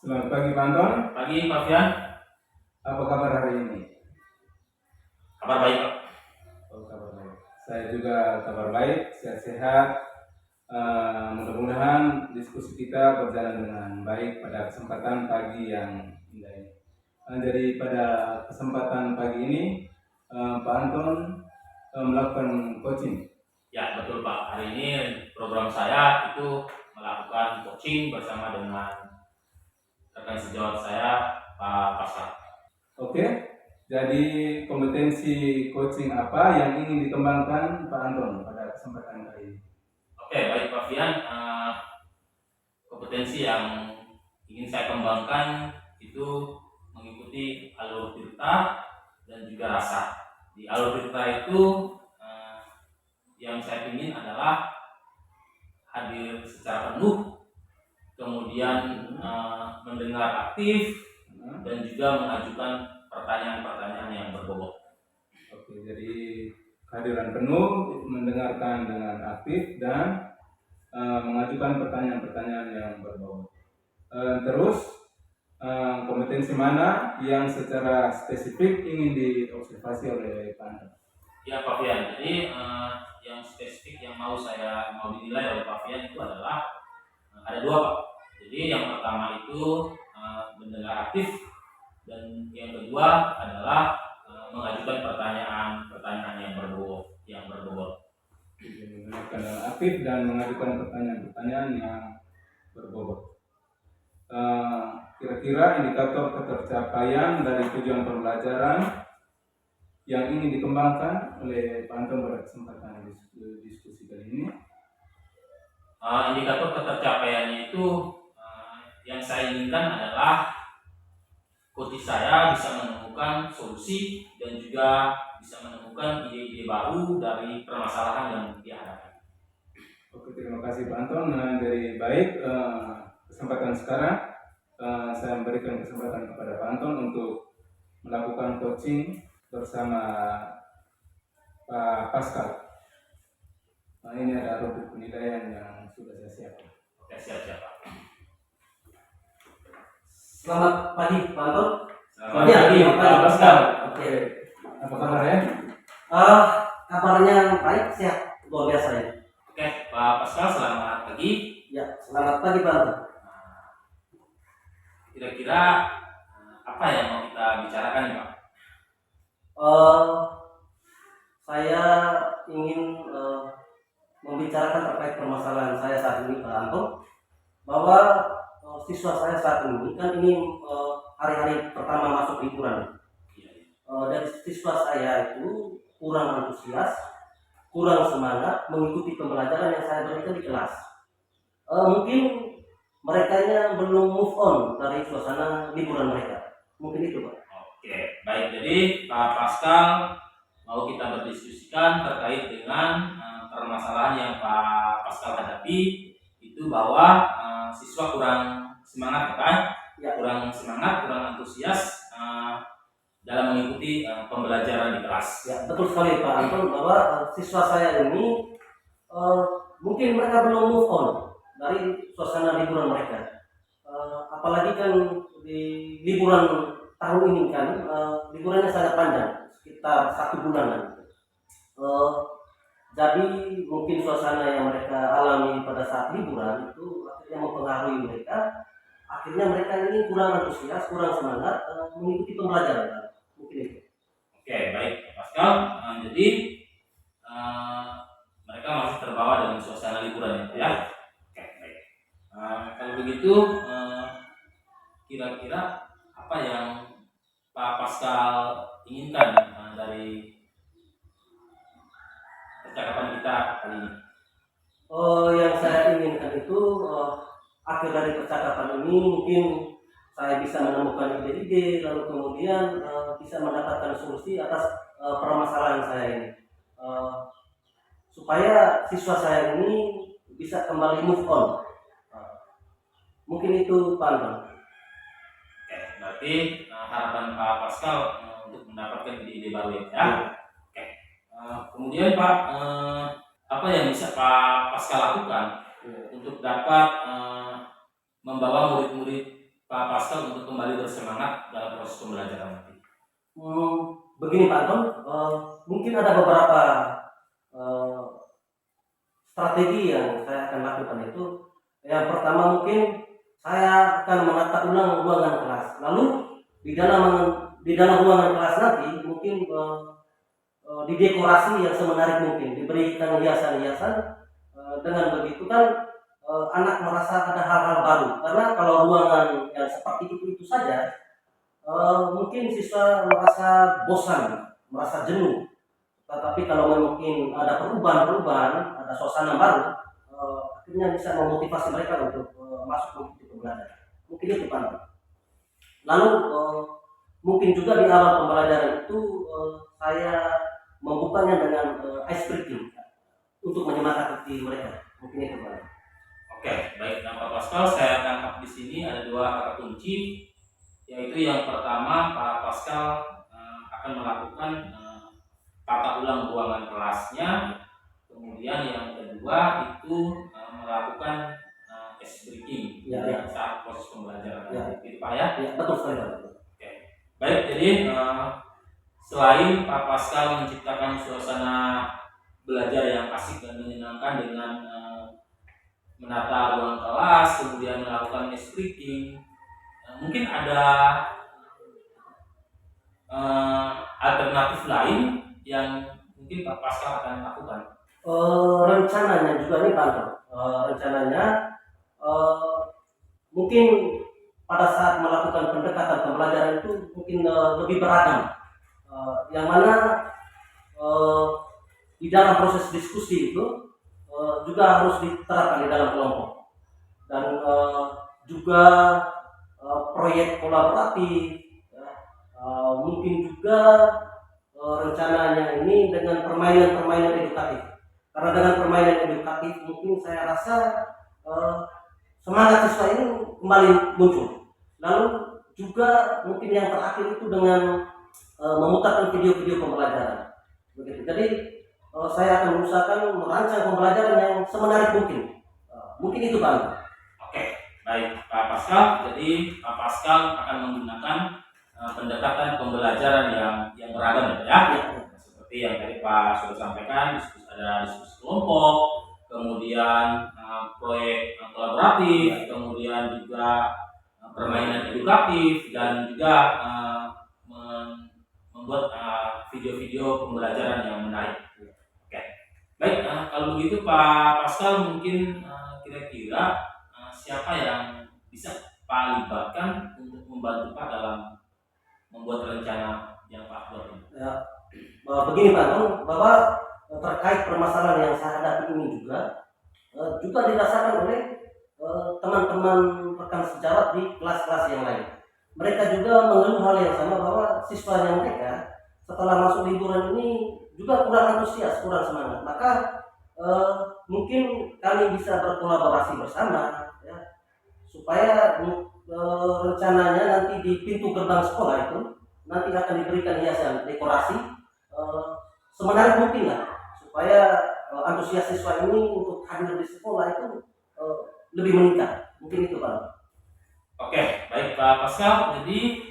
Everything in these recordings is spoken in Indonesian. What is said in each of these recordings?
Selamat pagi Pak Anton. Pagi Pak Fian. Apa kabar hari ini? Kabar baik Pak. Oh, kabar baik. Saya juga kabar baik, sehat-sehat. Mudah-mudahan diskusi kita berjalan dengan baik pada kesempatan pagi yang indah ini. Jadi pada kesempatan pagi ini Pak Anton melakukan coaching. Ya betul Pak. Hari ini program saya itu melakukan coaching bersama dengan rekan sejawat saya Pak Pascal. Oke. Jadi kompetensi coaching apa yang ingin dikembangkan Pak Anton pada kesempatan kali ini? Oke, baik Pak Fian. Kompetensi yang ingin saya kembangkan itu mengikuti alur tirta dan juga rasa. Di alur tirta itu yang saya ingin adalah hadir secara penuh, kemudian mendengar aktif dan juga mengajukan pertanyaan-pertanyaan yang berbobot. Oke, jadi kehadiran penuh, mendengarkan dengan aktif dan mengajukan pertanyaan-pertanyaan yang berbobot. Terus kompetensi mana yang secara spesifik ingin diobservasi oleh Pak Anton? Ya Pak Fian, jadi yang spesifik yang mau dinilai oleh Pak Fian itu adalah ada dua Pak. Jadi yang pertama itu mendengar aktif dan yang kedua adalah mengajukan pertanyaan-pertanyaan yang berbobot. Mendengarkan dengan aktif dan mengajukan pertanyaan-pertanyaan yang berbobot. Kira-kira indikator ketercapaian dari tujuan pembelajaran yang ingin dikembangkan oleh Pak Anton pada kesempatan diskusi kali ini? Indikator ketercapaiannya itu yang saya inginkan adalah coach saya bisa menemukan solusi dan juga bisa menemukan ide-ide baru dari permasalahan yang dihadapi. Oke, terima kasih Pak Anton. Dari baik kesempatan sekarang saya memberikan kesempatan kepada Pak Anton untuk melakukan coaching bersama Pak Pascal. Nah, ini ada rubrik penilaian yang sudah saya siapkan. Oke, siap Pak. Selamat pagi Pak Anton. Selamat pagi Pak Pascal. Oke. Apa kabar ya? Kabarnya baik, sehat, luar biasa ya. Oke, Pak Pascal, selamat pagi. Ya, selamat pagi Pak Anton. Kira-kira apa yang mau kita bicarakan nih Pak? Saya ingin membicarakan terkait permasalahan saya saat ini Pak Anton, bahwa siswa saya saat ini kan ini hari-hari pertama masuk liburan. Dan siswa saya itu kurang antusias, kurang semangat mengikuti pembelajaran yang saya berikan di kelas. Mungkin mereka belum move on dari suasana liburan mereka. Mungkin itu Pak. Oke, baik. Jadi Pak Pascal mau kita berdiskusikan terkait dengan permasalahan yang Pak Pascal hadapi, itu bahwa siswa kurang semangat kan? Ya. Kurang semangat, kurang antusias dalam mengikuti pembelajaran di kelas. Ya, betul sekali Pak Anton, bahwa siswa saya ini mungkin mereka belum move on dari suasana liburan mereka. Apalagi kan di liburan tahun ini kan liburannya sangat panjang, sekitar 1 bulanan. Jadi mungkin suasana yang mereka alami pada saat liburan itu akhirnya mempengaruhi mereka. Akhirnya mereka ini kurang antusias, kurang semangat mengikuti pembelajaran. Mungkin itu. Oke, baik Pak Pascal. Jadi mereka masih terbawa dengan suasana liburan itu ya. Oke, baik. Kalau begitu kira-kira apa yang Pak Pascal inginkan dari percakapan kita kali ini? Yang saya inginkan itu akhir dari percakapan ini mungkin saya bisa menemukan ide-ide, lalu kemudian bisa mendapatkan solusi atas permasalahan saya ini, supaya siswa saya ini bisa kembali move on. Mungkin itu Pak Anton. Oke, berarti harapan Pak Pascal untuk mendapatkan ide-ide baru ya. Oke. Kemudian Pak, apa yang bisa Pak Pascal lakukan untuk dapat membawa murid-murid Pak Pascal untuk kembali bersemangat dalam proses pembelajaran nanti? Begini Pak Anton, mungkin ada beberapa eh, strategi yang saya akan lakukan itu. Yang pertama mungkin saya akan menata ulang ruangan kelas. Lalu di dalam ruangan kelas nanti mungkin didekorasi yang semenarik mungkin, diberikan hiasan-hiasan. Dengan begitu kan anak merasa ada hal-hal baru. Karena kalau ruangan yang seperti itu saja, mungkin siswa merasa bosan, merasa jenuh. Tetapi kalau mungkin ada perubahan, ada suasana baru, akhirnya bisa memotivasi mereka untuk masuk ke pembelajaran. Mungkin itu Pak. Lalu mungkin juga di awal pembelajaran itu saya membukanya dengan ice breaking untuk menyemangati mereka. Mungkin itu Pak. Oke, baik. Nah, Pak Pascal, saya tangkap di sini ada dua kata kunci, yaitu yang pertama Pak Pascal akan melakukan tata ulang ruangan kelasnya, kemudian yang kedua itu melakukan ice breaking saat proses pembelajaran. Gitu Pak ya? Ya, betul sekali Pak. Oke. Baik, jadi selain Pak Pascal menciptakan suasana belajar yang asik dan menyenangkan dengan menata ruang kelas, kemudian melakukan ice breaking, mungkin ada alternatif lain yang mungkin Pak Pascal akan lakukan. Rencananya juga nih Pak Anton, rencananya mungkin pada saat melakukan pendekatan pembelajaran itu mungkin lebih beragam, yang mana di dalam proses diskusi itu juga harus diterapkan di dalam kelompok, dan juga proyek kolaboratif, mungkin juga rencananya ini dengan permainan-permainan edukatif. Karena dengan permainan edukatif mungkin saya rasa semangat siswa ini kembali muncul. Lalu juga mungkin yang terakhir itu dengan memutarkan video-video pembelajaran. Begitu. Jadi saya akan berusahakan merancang pembelajaran yang semenarik mungkin. Mungkin itu Pak. Oke, baik Pak Pascal. Jadi Pak Pascal akan menggunakan pendekatan pembelajaran yang beragam ya. Seperti yang tadi Pak sudah sampaikan, ada diskusi kelompok, kemudian proyek kolaboratif, kemudian juga permainan edukatif, dan juga membuat video-video pembelajaran yang menarik. Oke, baik. Kalau begitu Pak Pascal, mungkin kira-kira siapa yang bisa Pak libatkan untuk membantu Pak dalam membuat rencana yang Pak buat ini? Ya, begini Pak Anton, bahwa terkait permasalahan yang saya hadapi ini juga dirasakan oleh teman-teman rekan sejawat di kelas-kelas yang lain. Mereka juga mengeluh hal yang sama, bahwa siswanya mereka setelah masuk liburan ini juga kurang antusias, kurang semangat. Maka mungkin kami bisa berkolaborasi bersama, ya, supaya rencananya nanti di pintu gerbang sekolah itu nanti akan diberikan hiasan dekorasi semenarik mungkin lah, supaya antusias siswa ini untuk hadir di sekolah itu lebih meningkat. Mungkin itu Pak. Oke, baik Pak Pascal. Jadi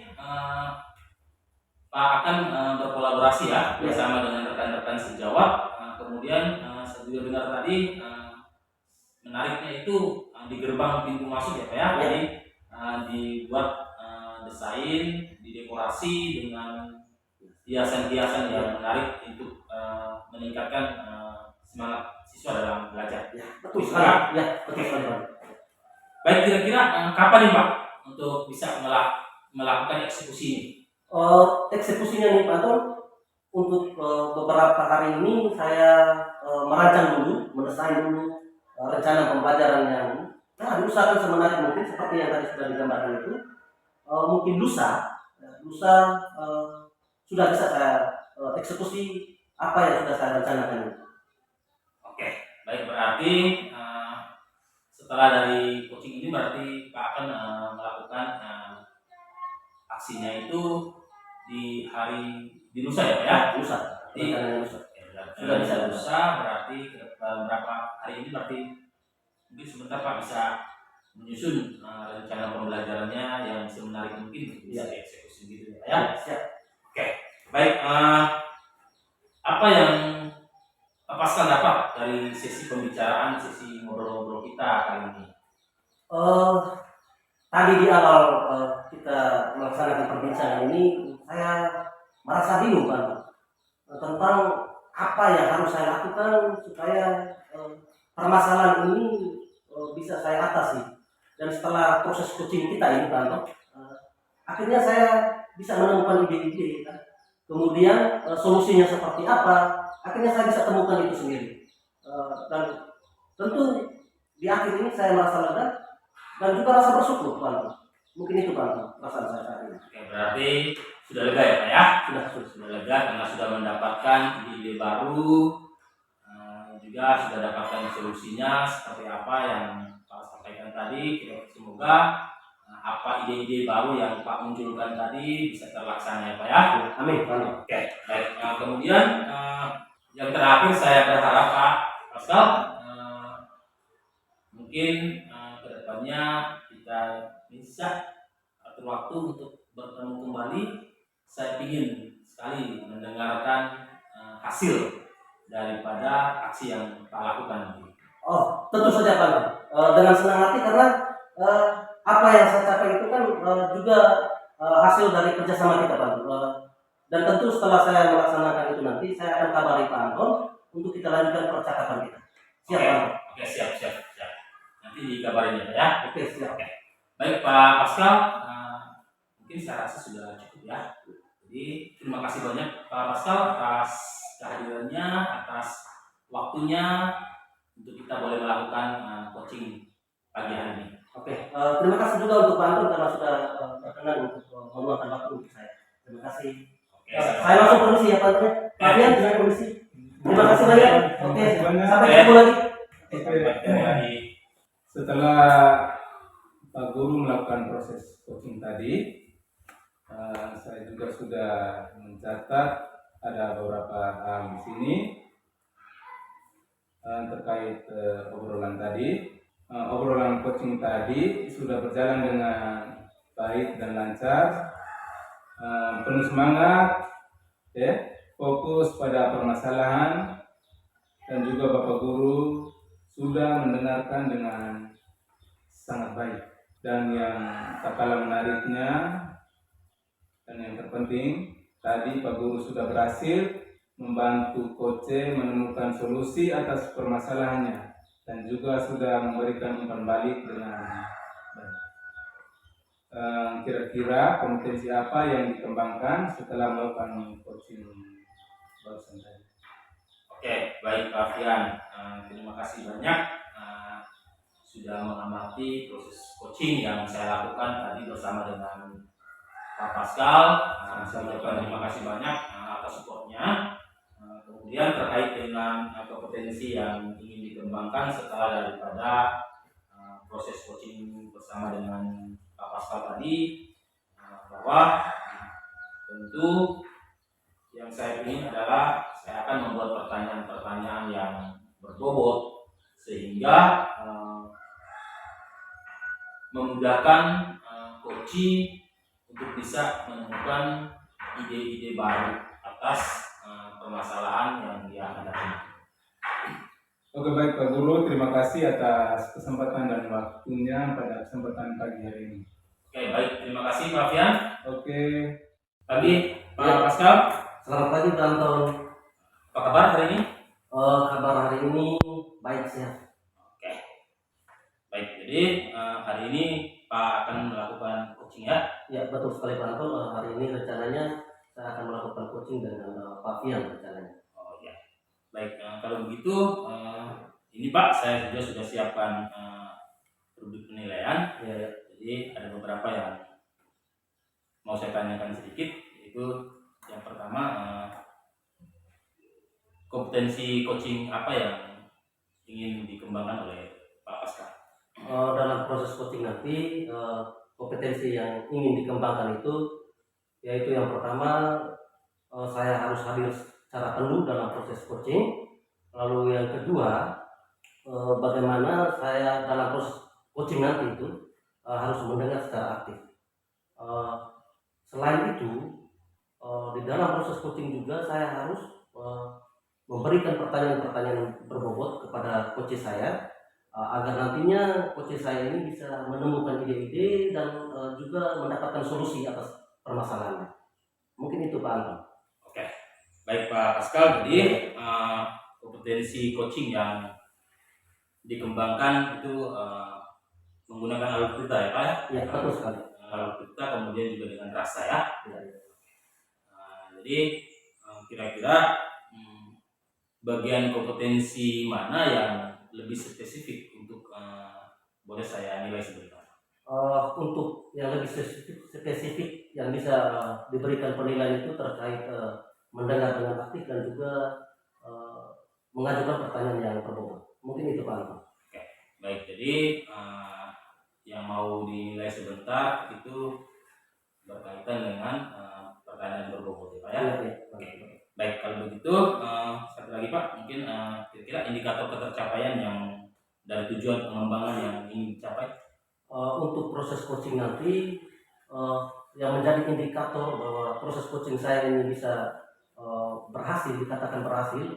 Pak akan berkolaborasi ya bersama dengan rekan-rekan sejawat. Kemudian saya juga dengar tadi menariknya itu di gerbang pintu masuk ya Pak ya. Jadi dibuat desain, didekorasi dengan hiasan-hiasan yang menarik untuk meningkatkan semangat siswa dalam belajar. Ya, betul sekali. Ya, betul sekali Pak. Baik, kira-kira kapan nih Pak untuk bisa melakukan eksekusi ini? Eksekusinya nih Pak Anton, untuk beberapa hari ini saya merancang dulu, mendesain dulu rencana pembelajaran yang diusahakan semenarik mungkin seperti yang tadi sudah digambarkan itu. Mungkin lusa sudah bisa saya eksekusi apa yang sudah saya rencanakan. Oke, baik, berarti setelah dari coaching ini berarti Pak akan melakukan aksinya itu di lusa ya Pak ya? Lusa. Sudah bisa lusa, berarti berapa hari ini berarti mungkin sebentar Pak bisa menyusun rencana pembelajarannya yang semenarik mungkin untuk bisa dieksekusi gitu ya Pak ya. Siap. Baik, apa yang Pak Pascal dapat dari sesi pembicaraan, sesi ngobrol-ngobrol kita kali ini? Tadi di awal kita melaksanakan perbincangan ini, saya merasa bingung Pak tentang apa yang harus saya lakukan supaya permasalahan ini bisa saya atasi. Dan setelah proses coaching kita ini Pak, akhirnya saya bisa menemukan ide-ide, kemudian solusinya seperti apa, akhirnya saya bisa temukan itu sendiri. Dan tentu di akhir ini saya merasa lega dan juga rasa bersyukur Pak. Mungkin itu Pak perasaan saya saat ini. Oke, berarti sudah lega ya Pak ya? Sudah. Lega karena sudah mendapatkan ide-ide baru, juga sudah dapatkan solusinya seperti apa yang Pak sampaikan tadi. Semoga apa ide-ide baru yang Pak munculkan tadi bisa terlaksana ya Pak ya. Amin. Amin. Oke, baik. Kemudian yang terakhir saya berharap Pak Pascal mungkin kedepannya kita bisa atur waktu untuk bertemu kembali. Saya ingin sekali mendengarkan hasil daripada aksi yang Pak lakukan nanti. Oh, tentu saja Pak. Dengan senang hati karena apa yang saya capai itu kan juga hasil dari kerjasama kita Pak. Dan tentu setelah saya melaksanakan itu nanti saya akan kabari Pak Anton untuk kita lanjutkan percakapan kita. Siap Pak? Oke, siap. Nanti dikabarin ya Pak ya. Oke, siap. Baik Pak Pascal, mungkin saya rasa sudah cukup ya. Jadi terima kasih banyak Pak Pascal atas kehadirannya, atas waktunya untuk kita boleh melakukan coaching pagi hari ini. Oke, terima kasih juga untuk Pak Anton karena sudah berkenan untuk meluangkan waktu untuk saya. Terima kasih. Oke, Saya langsung permisi ya Pak Anton. Pak Fian, saya permisi. Terima kasih banyak. Oke, banyak. sampai ketemu lagi. Oke. Setelah Pak Guru melakukan proses coaching tadi, saya juga sudah mencatat ada beberapa hal di sini terkait obrolan tadi. Obrolan coaching tadi sudah berjalan dengan baik dan lancar, penuh semangat, ya, fokus pada permasalahan, dan juga Bapak Guru sudah mendengarkan dengan sangat baik. Dan yang tak kalah menariknya dan yang terpenting, tadi Pak Guru sudah berhasil membantu Koce menemukan solusi atas permasalahannya dan juga sudah memberikan umpan balik dengan baik. Kira-kira kompetensi apa yang dikembangkan setelah melakukan coaching barusan tadi? Oke, baik Pak Fian. Terima kasih banyak sudah mengamati proses coaching yang saya lakukan tadi bersama dengan Pak Pascal. Saya ucapkan terima kasih banyak atas supportnya. Kemudian terkait dengan kompetensi yang ingin dikembangkan setelah daripada proses coaching bersama dengan Pak Pascal tadi, bahwa tentu yang saya ingin adalah saya akan membuat pertanyaan-pertanyaan yang berbobot sehingga memudahkan coaching untuk bisa menemukan ide-ide baru atas permasalahan yang dia hadapi. Oke, baik Pak Guru, terima kasih atas kesempatan dan waktunya pada kesempatan pagi hari ini. Oke, baik, terima kasih Pak Fian. Oke. Pagi Pak Pascal. Selamat pagi Pak Anton. Apa kabar hari ini? Kabar hari ini baik sehat. Oke. Baik, jadi hari ini Pak akan melakukan coaching ya? Ya betul sekali Pak Anton. Hari ini rencananya saya akan melakukan coaching dengan Pak Fian rencananya. Oh ya. Baik, kalau begitu ini Pak saya juga sudah siapkan produk penilaian. Ya. Jadi ada beberapa yang mau saya tanyakan sedikit, yaitu yang pertama kompetensi coaching apa yang ingin dikembangkan oleh Pak Pascal? Dalam proses coaching nanti kompetensi yang ingin dikembangkan itu yaitu yang pertama saya harus hadir secara penuh dalam proses coaching. Lalu yang kedua bagaimana saya dalam proses coaching nanti itu harus mendengar secara aktif. Eh, Selain itu, di dalam proses coaching juga saya harus memberikan pertanyaan-pertanyaan berbobot kepada coach saya, agar nantinya coach saya ini bisa menemukan ide-ide dan juga mendapatkan solusi atas permasalahannya. Mungkin itu Pak Anton. Oke, baik Pak Pascal. Jadi kompetensi coaching yang dikembangkan itu menggunakan alur ya Pak ya? Ya, betul sekali. Alur kemudian juga dengan rasa ya. Jadi kira-kira bagian kompetensi mana yang lebih spesifik untuk boleh saya nilai sebentar? Untuk yang lebih spesifik yang bisa diberikan penilaian itu terkait mendengar dengan aktif dan juga mengajukan pertanyaan yang berbobot. Mungkin itu Pak Anton. Oke, baik. Jadi yang mau dinilai sebentar itu berkaitan dengan pertanyaan berbobot ya Pak ya? Ya. Baik, kalau begitu satu lagi Pak, mungkin kira-kira indikator ketercapaian yang dari tujuan pengembangan yang ingin dicapai. Untuk proses coaching nanti yang menjadi indikator bahwa proses coaching saya ini bisa berhasil, dikatakan berhasil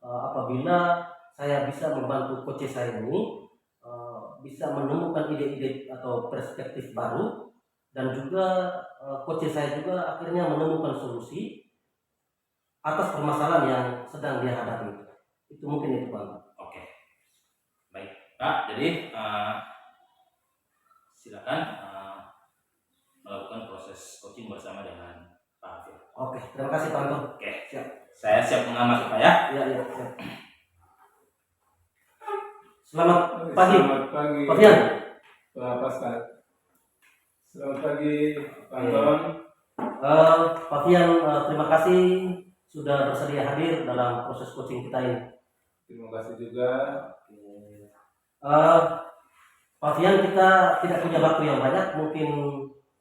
apabila saya bisa membantu coach saya ini bisa menemukan ide-ide atau perspektif baru, dan juga coach saya juga akhirnya menemukan solusi atas permasalahan yang sedang dia hadapi. Itu mungkin itu Pak. Oke, baik Pak. Jadi silakan melakukan proses coaching bersama dengan Pak Hafir. Oke, terima kasih Pak Anton. Oke, Siap. Saya siap mengamati Pak ya. Iya, siap. Selamat pagi. Selamat pagi Pak Fian. Pak Pascal. Selamat pagi Pak Anton. Pak Fian, terima kasih sudah bersedia hadir dalam proses coaching kita ini. Terima kasih juga. Pak Fian, kita tidak punya waktu yang banyak, mungkin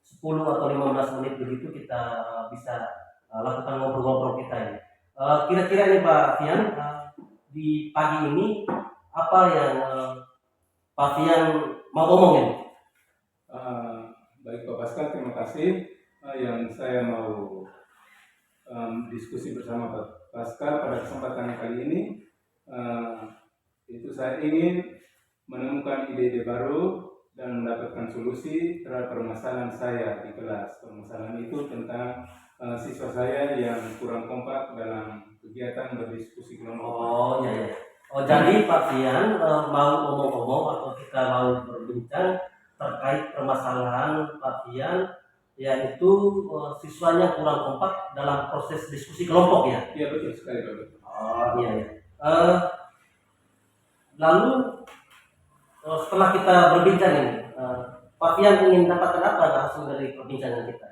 10 atau 15 menit begitu kita bisa lakukan ngobrol-ngobrol kita ini. Kira-kira nih Pak Fian, di pagi ini apa yang Pak Fian mau omongin? Baik Pak Pascal, terima kasih. Yang saya mau diskusi bersama Pak Pascal pada kesempatan kali ini, itu saya ingin menemukan ide-ide baru dan mendapatkan solusi terhadap permasalahan saya di kelas. Permasalahan itu tentang siswa saya yang kurang kompak dalam kegiatan berdiskusi kelompok. Oh iya. Jadi Pak Fian mau ngomong-ngomong atau kita mau berbincang terkait permasalahan Pak Fian, yaitu siswanya kurang kompak dalam proses diskusi kelompok ya? Iya betul sekali Pak. Oh iya. Lalu setelah kita berbincang ini, Pak Fian ingin dapatkan apa hasil dari perbincangan kita?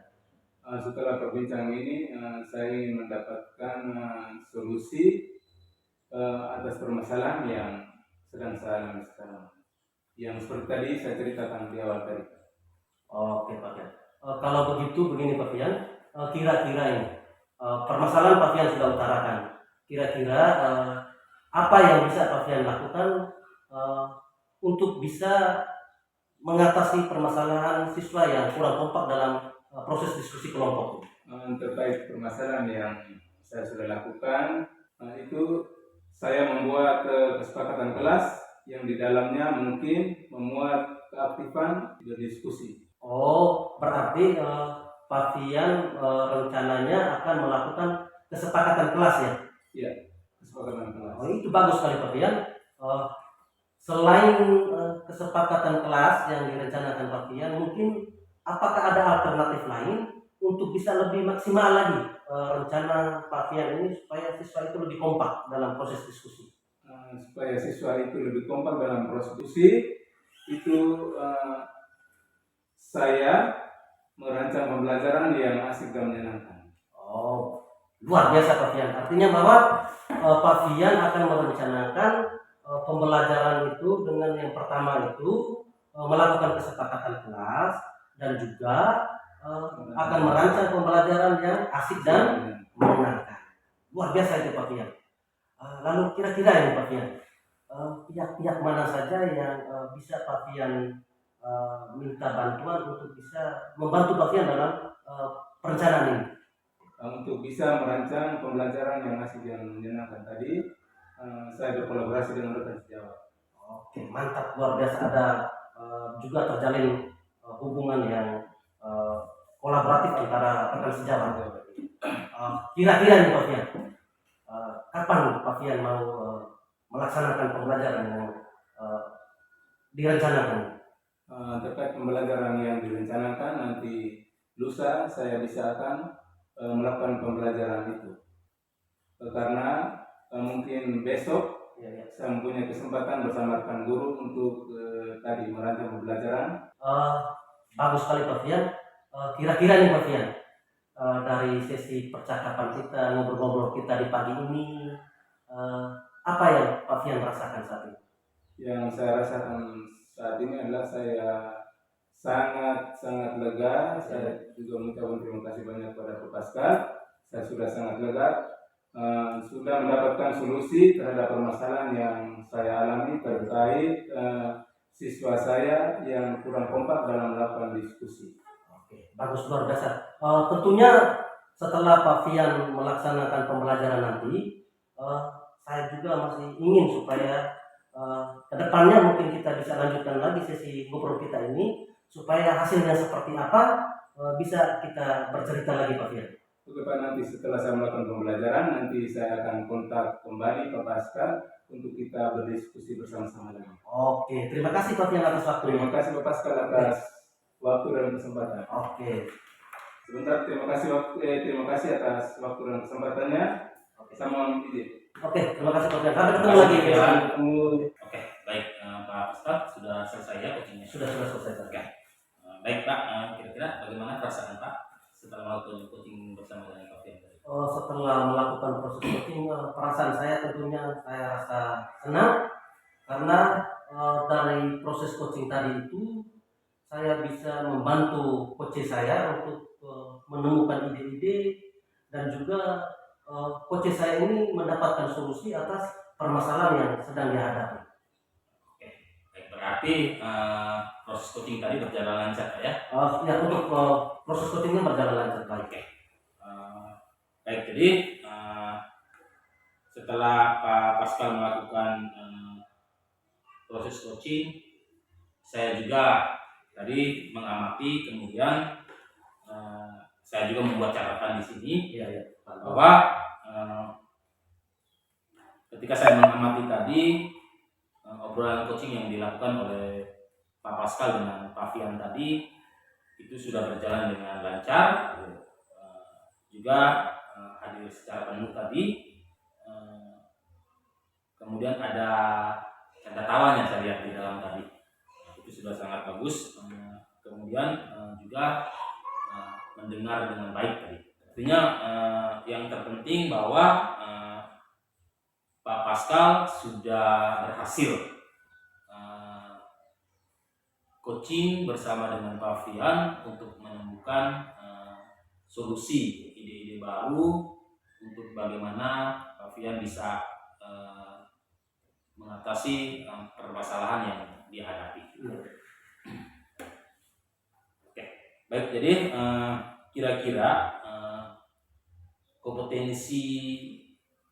Setelah perbincangan ini, saya ingin mendapatkan solusi atas permasalahan yang sedang saya alami sekarang. Yang seperti tadi saya ceritakan di awal tadi. Oke Pak Fian. Kalau begitu begini Pak Fian, kira-kira ini permasalahan Pak Fian sudah utarakan. Kira-kira apa yang bisa Pak Fian lakukan untuk bisa mengatasi permasalahan siswa yang kurang kompak dalam proses diskusi kelompok? Terkait permasalahan yang saya sudah lakukan, itu saya membuat kesepakatan kelas yang di dalamnya mungkin memuat keaktifan berdiskusi. Oh, berarti Pak Fian rencananya akan melakukan kesepakatan kelas ya? Iya, kesepakatan kelas. Oh, itu bagus sekali Pak Fian. Selain kesepakatan kelas yang direncanakan Pak Fian, mungkin apakah ada alternatif lain untuk bisa lebih maksimal lagi rencana Pak Fian ini supaya siswa itu lebih kompak dalam proses diskusi? Supaya siswa itu lebih kompak dalam proses diskusi, itu saya merancang pembelajaran yang asik dan menyenangkan. Oh, luar biasa Pak Fian. Artinya bahwa Pak Fian akan merencanakan pembelajaran itu dengan yang pertama itu melakukan kesepakatan kelas, dan juga akan merancang pembelajaran yang asik dan menyenangkan. Luar biasa itu Pak Fian. Lalu kira-kira ini Pak Fian, pihak-pihak mana saja yang bisa Pak Fian minta bantuan untuk bisa membantu Pak Fian dalam perencanaan ini. Untuk bisa merancang pembelajaran yang masih menyenangkan tadi, saya berkolaborasi dengan rekan sejawat. Oke, mantap, luar biasa. Ada juga terjalin hubungan yang kolaboratif antara rekan sejawat. Kira-kira nih Pak Fian, kapan Pak Fian mau melaksanakan pembelajaran yang direncanakan? Terkait pembelajaran yang direncanakan, nanti lusa saya bisa akan melakukan pembelajaran itu. Karena mungkin besok saya mempunyai kesempatan bersama rekan guru untuk tadi merancang pembelajaran. Bagus sekali Pak Fian. Kira-kira nih Pak Fian, dari sesi percakapan kita, ngobrol-ngobrol kita di pagi ini, apa yang Pak Fian rasakan saat ini? Yang saya rasakan saat ini adalah saya sangat lega. Saya juga mengucapkan terima kasih banyak kepada Pak Pascal. Saya sudah sangat lega, sudah mendapatkan solusi terhadap permasalahan yang saya alami terkait siswa saya yang kurang kompak dalam melakukan diskusi. Oke, bagus, luar biasa. Tentunya setelah Pak Fian melaksanakan pembelajaran nanti, saya juga masih ingin supaya kedepannya mungkin kita bisa lanjutkan lagi sesi ngobrol kita ini, supaya hasilnya seperti apa bisa kita bercerita lagi Pak Fian. Oke Pak, nanti setelah saya melakukan pembelajaran, nanti saya akan kontak kembali Pak Pascal untuk kita berdiskusi bersama-sama lagi. Oke, terima kasih Pak Fian atas waktunya. Terima kasih Pak Pascal atas waktu dan kesempatan. Oke. Sebentar, terima kasih atas waktu dan kesempatannya. Saya mohon izin. Oke, terima kasih Pak Fian. Sampai ketemu lagi. Oke, baik Pak Ustadz, sudah selesai ya coachingnya? Sudah selesai. Oke. Baik Pak, kira-kira bagaimana perasaan Pak setelah melakukan coaching bersama dengan Pak Fian tadi? Setelah melakukan proses coaching, perasaan saya tentunya saya rasa senang karena dari proses coaching tadi itu saya bisa membantu coach saya untuk menemukan ide-ide dan juga coach saya ini mendapatkan solusi atas permasalahan yang sedang dihadapi. Oke, baik, berarti proses coaching tadi berjalan lancar ya? Ya, untuk proses coachingnya berjalan lancar baik. Oke. Baik, jadi setelah Pak Pascal melakukan proses coaching, saya juga tadi mengamati, kemudian saya juga membuat catatan di sini bahwa ketika saya mengamati tadi obrolan coaching yang dilakukan oleh Pak Pascal dengan Pak Fian tadi itu sudah berjalan dengan lancar, juga hadir secara penuh tadi, kemudian ada tanda tawanya saya lihat di dalam tadi, itu sudah sangat bagus, kemudian juga mendengar dengan baik tadi. Artinya yang terpenting bahwa Pak Pascal sudah berhasil coaching bersama dengan Pak Fian untuk menemukan solusi, ide-ide baru untuk bagaimana Pak Fian bisa mengatasi permasalahan yang dihadapi. Oke, baik. Jadi kira-kira kompetensi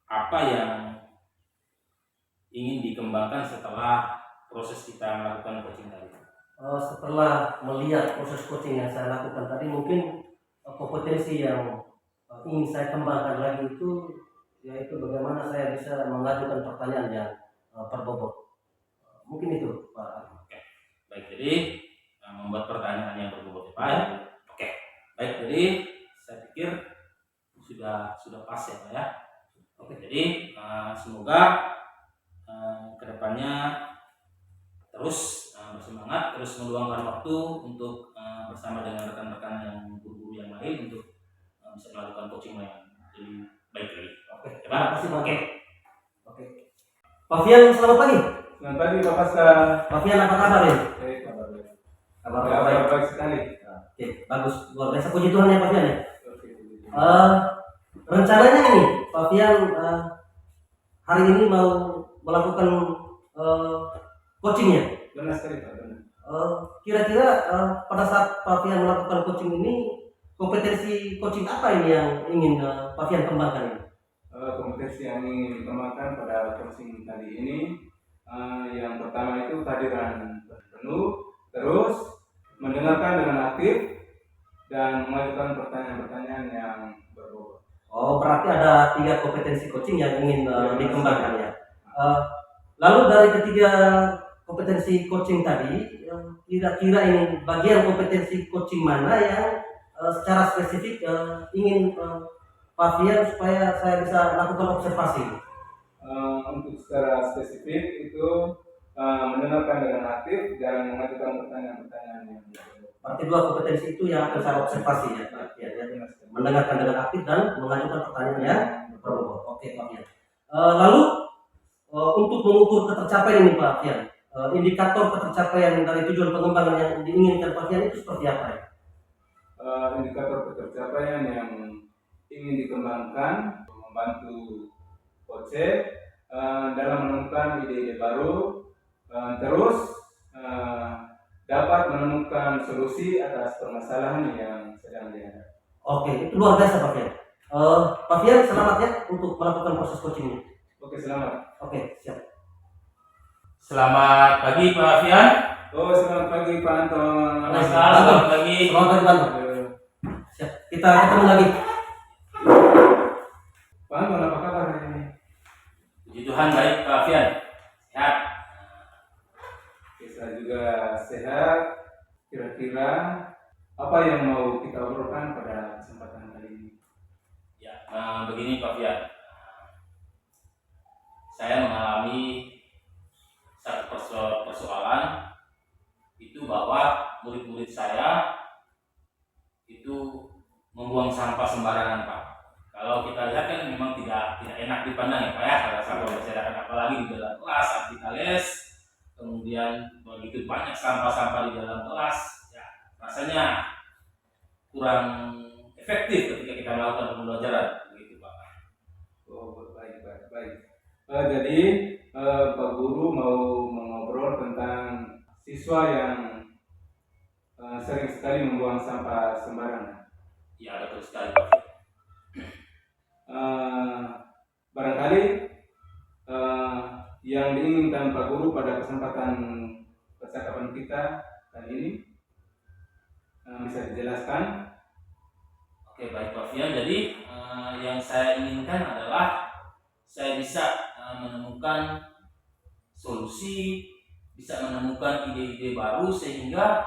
apa yang ingin dikembangkan setelah proses kita melakukan coaching tadi? Setelah melihat proses coaching yang saya lakukan tadi, mungkin kompetensi yang ingin saya kembangkan lagi itu yaitu bagaimana saya bisa mengajukan pertanyaan yang berbobot. Mungkin itu Pak. Oke, baik. Jadi membuat pertanyaan yang berbobot, Pak. Oke, baik. Jadi saya pikir sudah pas ya Pak ya. Oke, jadi semoga kedepannya terus bersemangat, terus meluangkan waktu untuk bersama dengan rekan-rekan yang guru-guru yang lain untuk bisa melakukan coaching yang lebih baik lagi. Oke, terima kasih Pak. Oke. Pak Fian, selamat pagi. Selamat pagi Pak Pascal. Pak Fian, apa kabar ya? Kabar baik sekali. Oke, bagus. Luar biasa, puji Tuhan ya Pak Fian ya. Rencananya ini Pak Fian hari ini mau melakukan coachingnya. Benar sekali Pak. Kira-kira pada saat Pak Fian melakukan coaching ini, kompetensi coaching apa ini yang ingin Pak Fian kembangkan ini? Kompetensi yang ingin dikembangkan pada coaching tadi ini, yang pertama itu kehadiran penuh, terus mendengarkan dengan aktif dan mengajukan pertanyaan-pertanyaan yang berbobot. Oh, berarti ada 3 kompetensi coaching yang ingin dikembangkan ya. Lalu dari ketiga kompetensi coaching tadi, kira-kira ini bagian kompetensi coaching mana yang secara spesifik ingin Pak Fian supaya saya bisa lakukan observasi? Untuk secara spesifik itu mendengarkan dengan aktif dan mengajukan pertanyaan-pertanyaan yang berbobot. Berarti 2 kompetensi itu yang akan saya observasi ya, Pak Fian, ya. Mendengarkan dengan aktif dan mengajukan pertanyaan yang berbobot. Oke, Pak Fian. Lalu untuk mengukur ketercapaian ini, Pak Fian, indikator ketercapaian dari tujuan pengembangan yang diinginkan Pak Fian itu seperti apa ya? Indikator ketercapaian yang ingin dikembangkan membantu coach dalam menemukan ide-ide baru, terus dapat menemukan solusi atas permasalahan yang sedang dihadapi. Oke, itu luar biasa Pak Fian. Pak Fian, selamat ya untuk melakukan proses coaching ini. Oke, selamat. Oke, siap. Selamat pagi Pak Fian. Oh, selamat pagi Pak Anton. Selamat pagi. Selamat pagi, Pak Anton. Siap. Kita ketemu lagi. Pak Anton, apa kabar hari ini? Puji Tuhan baik Pak Fian. Sehat. Saya juga sehat. Kira-kira apa yang mau kita obrolkan pada kesempatan kali ini? Ya, begini Pak Fian. Saya mengalami satu persoalan itu bahwa murid-murid saya itu membuang sampah sembarangan Pak. Kalau kita lihat kan memang tidak enak dipandang ya Pak ya, kalau sampah berserakan apalagi di dalam kelas saat kita les, kemudian begitu banyak sampah-sampah di dalam kelas, ya rasanya kurang efektif ketika kita melakukan pembelajaran begitu Pak. Oh, baik. Jadi Pak Guru mau mengobrol tentang siswa yang sering sekali membuang sampah sembarangan. Ya betul sekali Pak. Barangkali yang diinginkan Pak Guru pada kesempatan percakapan kita kali ini bisa dijelaskan. Oke baik Pak Fian, jadi yang saya inginkan adalah saya bisa menemukan solusi, bisa menemukan ide-ide baru sehingga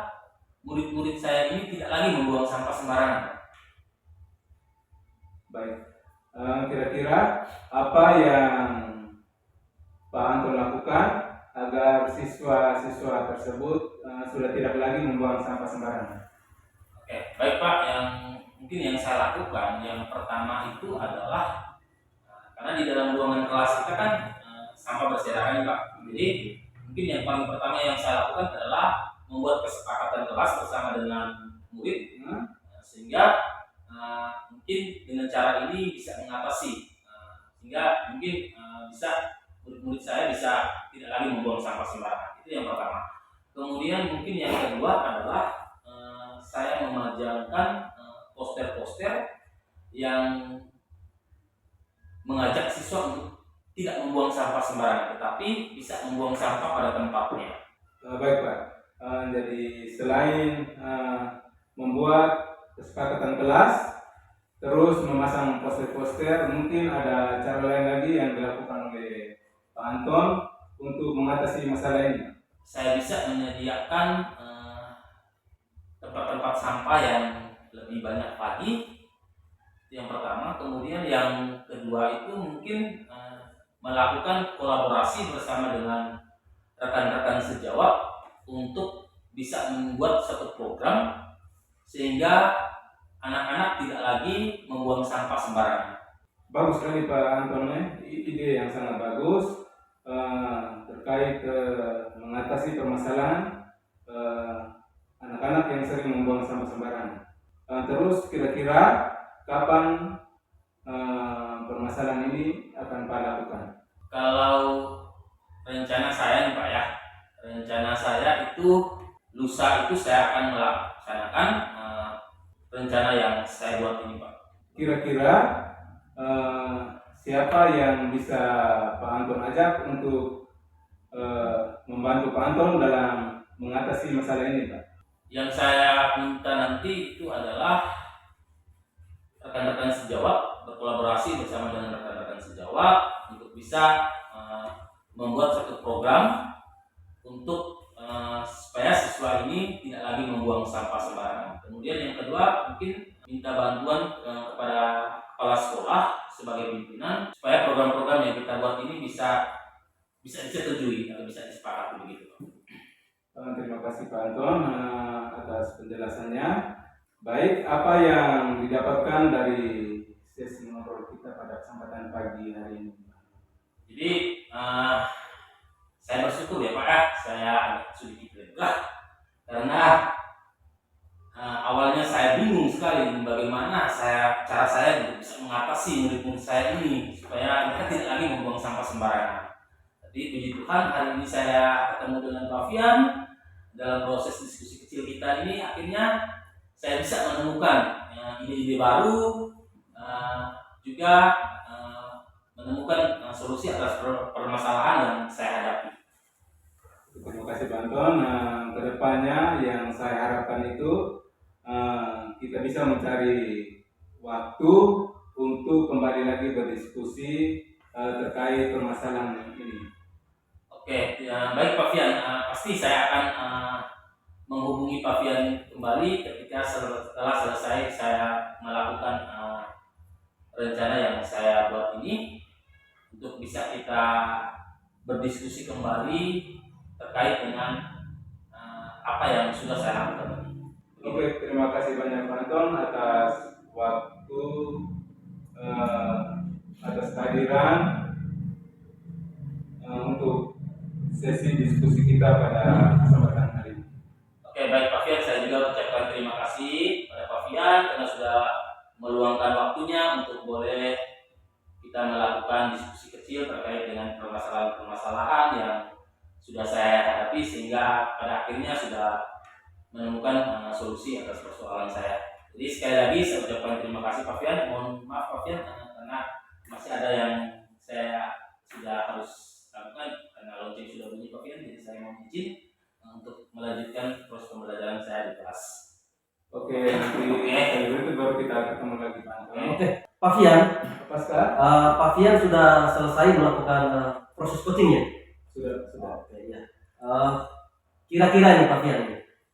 murid-murid saya ini tidak lagi membuang sampah sembarangan. Baik, kira-kira apa yang Pak Anton lakukan agar siswa-siswa tersebut sudah tidak lagi membuang sampah sembarangan? Oke, baik Pak, yang saya lakukan yang pertama itu adalah karena di dalam ruangan kelas kita kan sampah berserakan Pak. Jadi mungkin yang paling pertama yang saya lakukan adalah membuat kesepakatan kelas bersama dengan murid sehingga mungkin dengan cara ini bisa mengatasi sehingga mungkin bisa murid-murid saya bisa tidak lagi membuang sampah sembarangan. Itu yang pertama. Kemudian mungkin yang kedua adalah saya memajangkan poster-poster yang mengajak siswa untuk tidak membuang sampah sembarangan, tetapi bisa membuang sampah pada tempatnya. Baik Pak. Jadi selain membuat kesepakatan kelas, terus memasang poster-poster, mungkin ada cara lain lagi yang dilakukan oleh Pak Anton untuk mengatasi masalah ini. Saya bisa menyediakan tempat-tempat sampah yang lebih banyak lagi. Yang pertama, kemudian yang kedua itu mungkin melakukan kolaborasi bersama dengan rekan-rekan sejawat untuk bisa membuat satu program sehingga anak-anak tidak lagi membuang sampah sembarangan. Bagus sekali Pak Anton, ide yang sangat bagus terkait mengatasi permasalahan anak-anak yang sering membuang sampah sembarangan. Terus kira-kira kapan permasalahan ini akan Pak lakukan? Kalau rencana saya nih Pak ya, rencana saya itu lusa itu saya akan melaksanakan rencana yang saya buat ini, Pak. Kira-kira siapa yang bisa Pak Anton ajak untuk membantu Pak Anton dalam mengatasi masalah ini, Pak? Yang saya minta nanti itu adalah rekan-rekan sejawat, berkolaborasi bersama dengan rekan-rekan sejawat untuk bisa membuat satu program untuk supaya siswa ini tidak lagi membuang sampah sembarangan. Kemudian yang kedua, mungkin minta bantuan kepada kepala sekolah sebagai pimpinan supaya program-program yang kita buat ini bisa disetujui atau bisa disepakati begitu. Terima kasih Pak Anton atas penjelasannya. Baik, apa yang didapatkan dari sesi ngobrol kita pada kesempatan pagi hari ini? Jadi saya bersyukur ya Pak, saya agak sedikit lega karena awalnya saya bingung sekali bagaimana cara saya untuk bisa mengatasi murid-murid saya ini supaya mereka tidak lagi membuang sampah sembarangan. Jadi puji Tuhan hari ini saya ketemu dengan Pak Fian dalam proses diskusi kecil kita ini, akhirnya saya bisa menemukan ide-ide baru, juga menemukan solusi atas permasalahan yang saya hadapi. Terima kasih Pak Anton. Kedepannya yang saya harapkan itu kita bisa mencari waktu untuk kembali lagi berdiskusi terkait permasalahan ini. Oke, ya, baik Pak Fian, pasti saya akan menghubungi Pak Fian kembali ketika setelah selesai saya melakukan rencana yang saya buat ini untuk bisa kita berdiskusi kembali terkait dengan apa yang sudah saya lakukan. Oke, terima kasih banyak Pak Anton atas waktu, atas kehadiran untuk sesi diskusi kita pada kesempatan hari ini. Oke, baik Pak Fian, saya juga ucapkan terima kasih pada Pak Fian karena sudah meluangkan waktunya untuk boleh kita melakukan diskusi kecil terkait dengan permasalahan-permasalahan yang sudah saya hadapi sehingga pada akhirnya sudah menemukan solusi atas persoalan saya. Jadi sekali lagi saya ucapkan terima kasih Pak Fian. Mohon maaf Pak Fian karena masih ada yang saya sudah harus lakukan karena lonceng sudah bunyi Pak Fian, jadi saya mau izin untuk melanjutkan proses pembelajaran saya di kelas. Oke, nanti itu baru kita ketemu lagi Pak Anton. Oke, Pak Fian. Pasca? Pak Fian sudah selesai melakukan proses coachingnya. Sudah. Oke, ya. Kira-kira ini Pak Fian,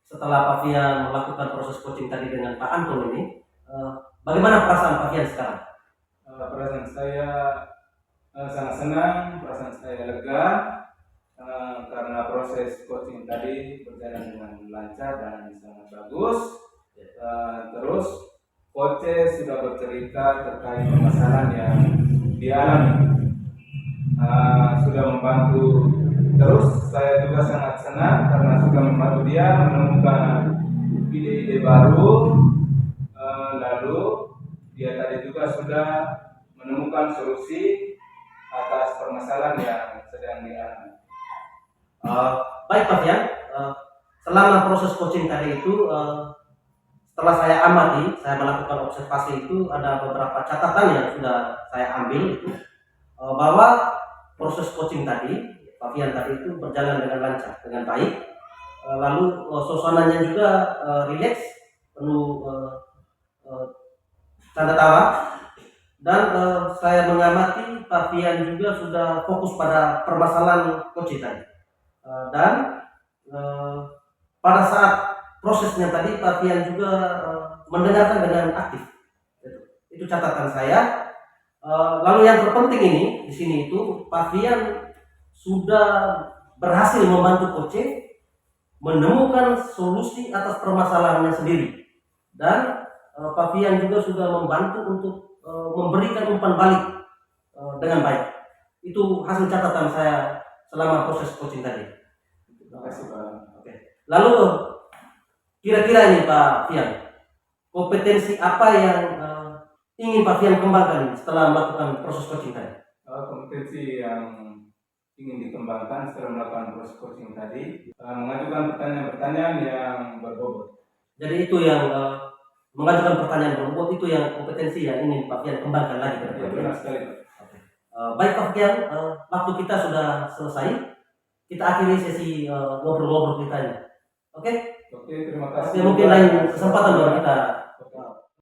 setelah Pak Fian melakukan proses coaching tadi dengan Pak Anton ini, bagaimana perasaan Pak Fian sekarang? Perasaan saya sangat senang, perasaan saya lega karena proses coaching tadi berjalan dengan lancar dan sangat bagus. Terus coach sudah bercerita terkait permasalahan yang dialami, sudah membantu. Terus saya juga sangat senang karena sudah membantu dia menemukan ide-ide baru. Lalu dia tadi juga sudah menemukan solusi atas permasalahan yang sedang dialami. Baik Pak Fian, selama proses coaching tadi itu, setelah saya amati, saya melakukan observasi itu ada beberapa catatan yang sudah saya ambil itu, bahwa proses coaching tadi, Pak Fian tadi itu berjalan dengan lancar, dengan baik. Lalu suasananya juga rileks, penuh canda tawa, dan saya mengamati Pak Fian juga sudah fokus pada permasalahan coaching tadi. Dan pada saat prosesnya tadi Pak Fian juga mendengarkan dengan aktif. Itu catatan saya. Lalu yang terpenting ini di sini itu Pak Fian sudah berhasil membantu coaching menemukan solusi atas permasalahannya sendiri, dan Pak Fian juga sudah membantu untuk memberikan umpan balik dengan baik. Itu hasil catatan saya selama proses coaching tadi. Terima kasih Pak. Oke. Lalu kira-kira ini Pak Fian, kompetensi apa yang ingin Pak Fian kembangkan setelah melakukan proses coaching tadi? Kompetensi yang ingin dikembangkan setelah melakukan proses coaching tadi, mengajukan pertanyaan-pertanyaan yang berbobot. Jadi itu yang mengajukan pertanyaan berbobot, itu yang kompetensi yang ingin Pak Fian kembangkan lagi ke Ya, depan. benar sekali, Pak. Baik Pak Fian, waktu kita sudah selesai. Kita akhiri sesi ngobrol-ngobrol kita ini. Oke? Oke, terima kasih. Mungkin lain kesempatan baru kita